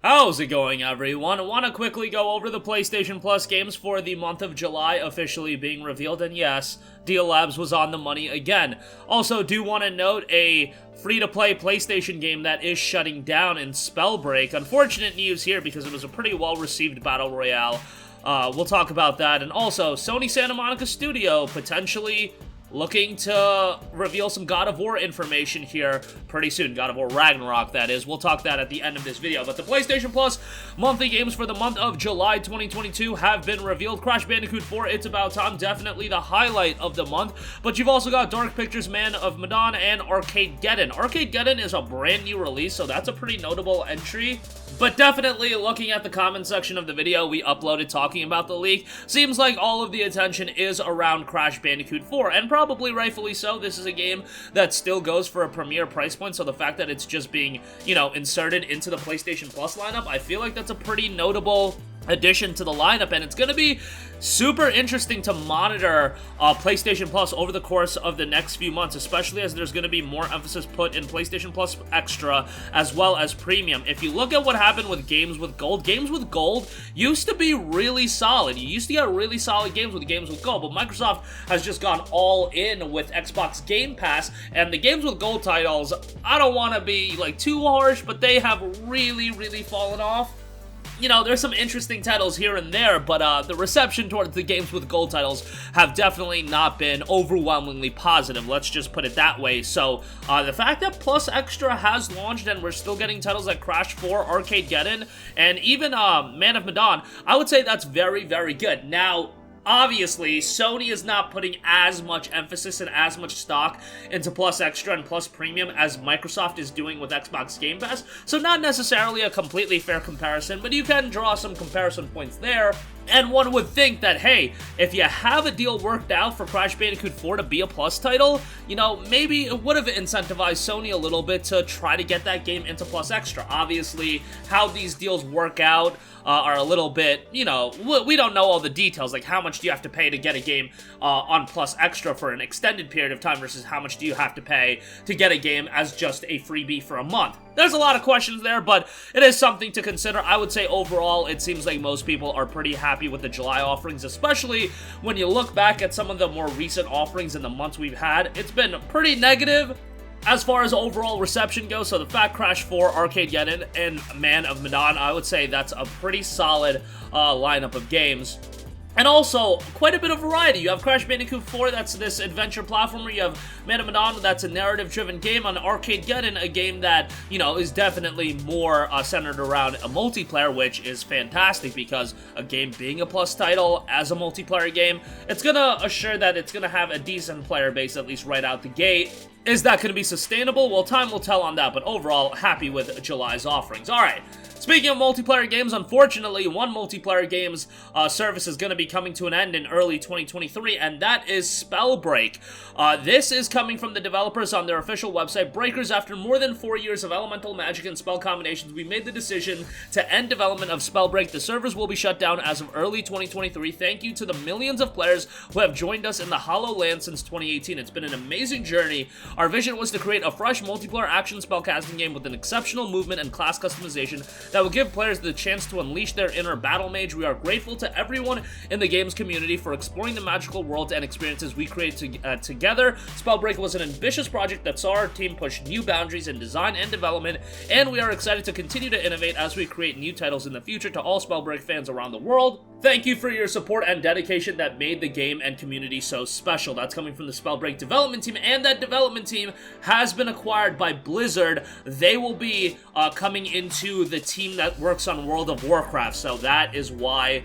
How's it going, everyone? I want to quickly go over the PlayStation Plus games for the month of July officially being revealed, and yes, Deal Labs was on the money again. Also, do want to note a free-to-play PlayStation game that is shutting down in Spellbreak. Unfortunate news here because it was a pretty well-received Battle Royale. We'll talk about that, and also, Sony Santa Monica Studio potentially looking to reveal some God of War information here pretty soon. God of War Ragnarok, that is. We'll talk that at the end of this video. But the PlayStation Plus monthly games for the month of July 2022 have been revealed. Crash Bandicoot 4, It's About Time, definitely the highlight of the month. But you've also got Dark Pictures, Man of Medan, and Arcadegeddon. Arcadegeddon is a brand new release, so that's a pretty notable entry. But definitely, looking at the comment section of the video we uploaded talking about the leak, seems like all of the attention is around Crash Bandicoot 4, and probably rightfully so. This is a game that still goes for a premier price point, so the fact that it's just being, inserted into the PlayStation Plus lineup, I feel like that's a pretty notable addition to the lineup, and it's going to be super interesting to monitor PlayStation Plus over the course of the next few months, especially as there's going to be more emphasis put in PlayStation Plus Extra as well as Premium. If you look at what happened with Games with Gold used to be really solid. You used to get really solid games with Games with Gold, but Microsoft has just gone all in with Xbox Game Pass, and the Games with Gold titles, I don't want to be too harsh, but they have really fallen off. There's some interesting titles here and there, but the reception towards the Games with Gold titles have definitely not been overwhelmingly positive, let's just put it that way. So, the fact that Plus Extra has launched and we're still getting titles like Crash 4, Arcadegeddon, and even Man of Medan, I would say that's very good. Now, obviously, Sony is not putting as much emphasis and as much stock into Plus Extra and Plus Premium as Microsoft is doing with Xbox Game Pass, so not necessarily a completely fair comparison, but you can draw some comparison points there. And one would think that, hey, if you have a deal worked out for Crash Bandicoot 4 to be a Plus title, maybe it would have incentivized Sony a little bit to try to get that game into Plus Extra. Obviously, how these deals work out are a little bit, we don't know all the details, like how much do you have to pay to get a game on Plus Extra for an extended period of time versus how much do you have to pay to get a game as just a freebie for a month. There's a lot of questions there, but it is something to consider. I would say overall, it seems like most people are pretty happy with the July offerings, especially when you look back at some of the more recent offerings in the months we've had. It's been pretty negative as far as overall reception goes, so the fact Crash 4, Arcadegeddon, and Man of Medan, I would say that's a pretty solid lineup of games. And also, quite a bit of variety. You have Crash Bandicoot 4, that's this adventure platformer. You have Man of Medan, that's a narrative-driven game. On Arcadegeddon, a game that, is definitely more centered around a multiplayer, which is fantastic because a game being a Plus title as a multiplayer game, it's gonna assure that it's gonna have a decent player base, at least right out the gate. Is that going to be sustainable? Well, time will tell on that, but overall, happy with July's offerings. Alright, speaking of multiplayer games, unfortunately, one multiplayer game's service is going to be coming to an end in early 2023, and that is Spellbreak. This is coming from the developers on their official website. Breakers, after more than 4 years of elemental magic and spell combinations, we made the decision to end development of Spellbreak. The servers will be shut down as of early 2023. Thank you to the millions of players who have joined us in the HoloLand since 2018. It's been an amazing journey. Our vision was to create a fresh multiplayer action spellcasting game with an exceptional movement and class customization that will give players the chance to unleash their inner battle mage. We are grateful to everyone in the game's community for exploring the magical worlds and experiences we created together. Spellbreak was an ambitious project that saw our team push new boundaries in design and development, and we are excited to continue to innovate as we create new titles in the future. To all Spellbreak fans around the world, thank you for your support and dedication that made the game and community so special. That's coming from the Spellbreak development team, and that development team has been acquired by Blizzard. They will be coming into the team that works on World of Warcraft, so that is why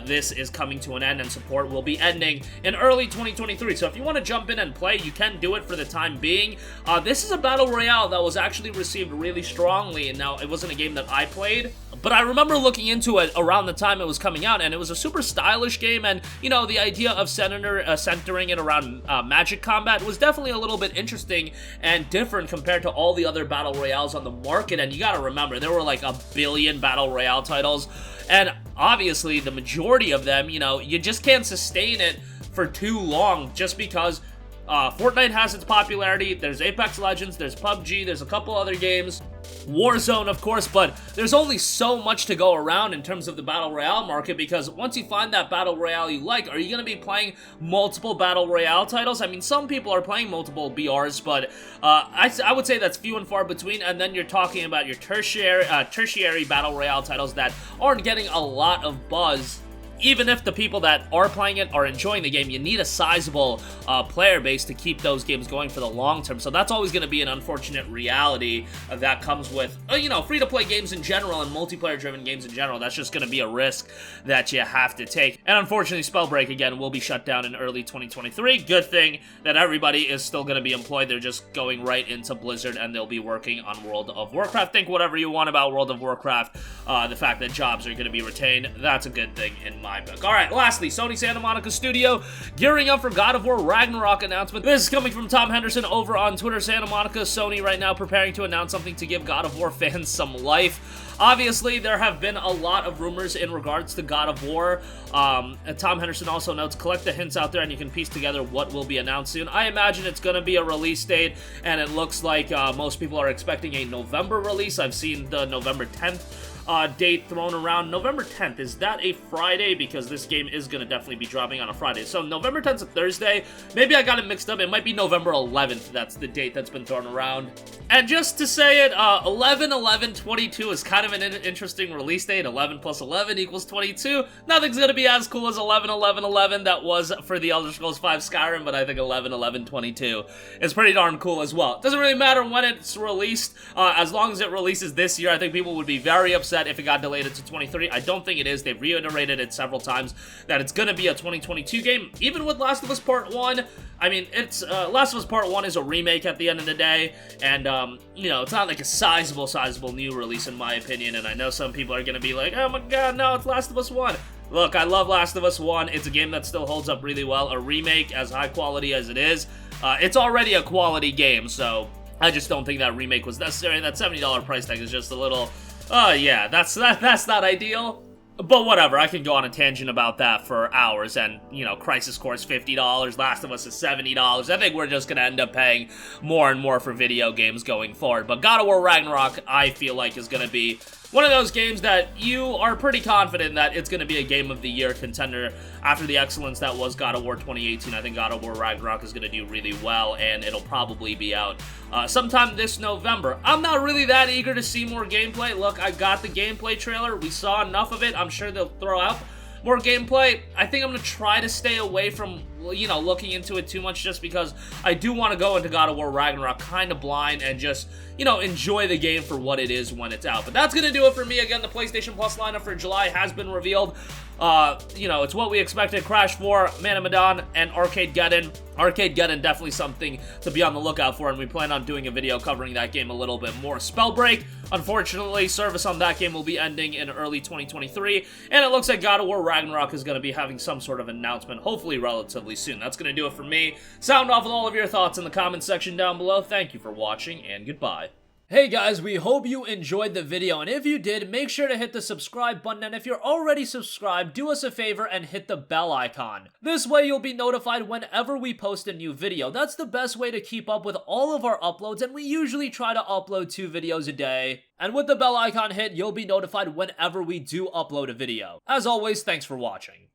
this is coming to an end, and support will be ending in early 2023. So if you want to jump in and play, you can do it for the time being. This is a Battle Royale that was actually received really strongly, and now it wasn't a game that I played, but I remember looking into it around the time it was coming out, and it was a super stylish game, and, the idea of centering it around magic combat was definitely a little bit interesting and different compared to all the other Battle Royales on the market. And you gotta remember, there were like a billion Battle Royale titles, and obviously the majority of them, you just can't sustain it for too long just because Fortnite has its popularity. There's Apex Legends, there's PUBG, there's a couple other games Warzone, of course, but there's only so much to go around in terms of the Battle Royale market, because once you find that Battle Royale you like, are you going to be playing multiple Battle Royale titles? I mean, some people are playing multiple BRs, but I would say that's few and far between, and then you're talking about your tertiary Battle Royale titles that aren't getting a lot of buzz. Even if the people that are playing it are enjoying the game, you need a sizable player base to keep those games going for the long term. So that's always going to be an unfortunate reality that comes with, you know, free-to-play games in general and multiplayer-driven games in general. That's just going to be a risk that you have to take. And unfortunately, Spellbreak, again, will be shut down in early 2023. Good thing that everybody is still going to be employed. They're just going right into Blizzard, and they'll be working on World of Warcraft. Think whatever you want about World of Warcraft. The fact that jobs are going to be retained, that's a good thing in my book. Alright, lastly, Sony Santa Monica Studio gearing up for God of War Ragnarok announcement. This is coming from Tom Henderson over on Twitter. Santa Monica, Sony right now preparing to announce something to give God of War fans some life. Obviously, there have been a lot of rumors in regards to God of War. Tom Henderson also notes, collect the hints out there and you can piece together what will be announced soon. I imagine it's going to be a release date, and it looks like most people are expecting a November release. I've seen the November 10th date thrown around. November 10th, is that a Friday? Because this game is going to definitely be dropping on a Friday. So November 10th is a Thursday. Maybe I got it mixed up. It might be November 11th. That's the date that's been thrown around. And just to say it, 11/11/22 is kind of an interesting release date. 11 plus 11 equals 22. Nothing's going to be as cool as 11/11/11 that was for the Elder Scrolls V Skyrim, but I think 11/11/22 is pretty darn cool as well. It doesn't really matter when it's released. As long as it releases this year, I think people would be very upset if it got delayed into 23. I don't think it is. They've reiterated it several times that it's going to be a 2022 game. Even with Last of Us Part 1, I mean, it's Last of Us Part 1 is a remake at the end of the day, and, you know, it's not like a sizable new release in my opinion, and I know some people are going to be like, oh my god, no, it's Last of Us 1. Look, I love Last of Us 1. It's a game that still holds up really well. A remake, as high quality as it is, it's already a quality game, so I just don't think that remake was necessary. That $70 price tag is just a little... Oh, yeah, that's not ideal. But whatever, I can go on a tangent about that for hours, and, you know, Crisis Core is $50, Last of Us is $70. I think we're just gonna end up paying more and more for video games going forward. But God of War Ragnarok, I feel like, is gonna be one of those games that you are pretty confident that it's going to be a Game of the Year contender after the excellence that was God of War 2018. I think God of War Ragnarok is going to do really well, and it'll probably be out sometime this November. I'm not really that eager to see more gameplay. Look, I got the gameplay trailer. We saw enough of it. I'm sure they'll throw out more gameplay. I think I'm going to try to stay away from, you know, looking into it too much, just because I do want to go into God of War Ragnarok kind of blind and just, you know, enjoy the game for what it is when it's out. But that's going to do it for me. Again, the PlayStation Plus lineup for July has been revealed. You know, it's what we expected. Crash 4, Man of Medan, and Arcadegeddon. Arcadegeddon, definitely something to be on the lookout for, and we plan on doing a video covering that game a little bit more. Spellbreak, unfortunately, service on that game will be ending in early 2023, and it looks like God of War Ragnarok is going to be having some sort of announcement, hopefully relatively soon. That's going to do it for me. Sound off with all of your thoughts in the comments section down below. Thank you for watching, and goodbye. Hey guys, we hope you enjoyed the video, and if you did, make sure to hit the subscribe button, and if you're already subscribed, do us a favor and hit the bell icon. This way you'll be notified whenever we post a new video. That's the best way to keep up with all of our uploads, and we usually try to upload 2 videos a day. And with the bell icon hit, you'll be notified whenever we do upload a video. As always, thanks for watching.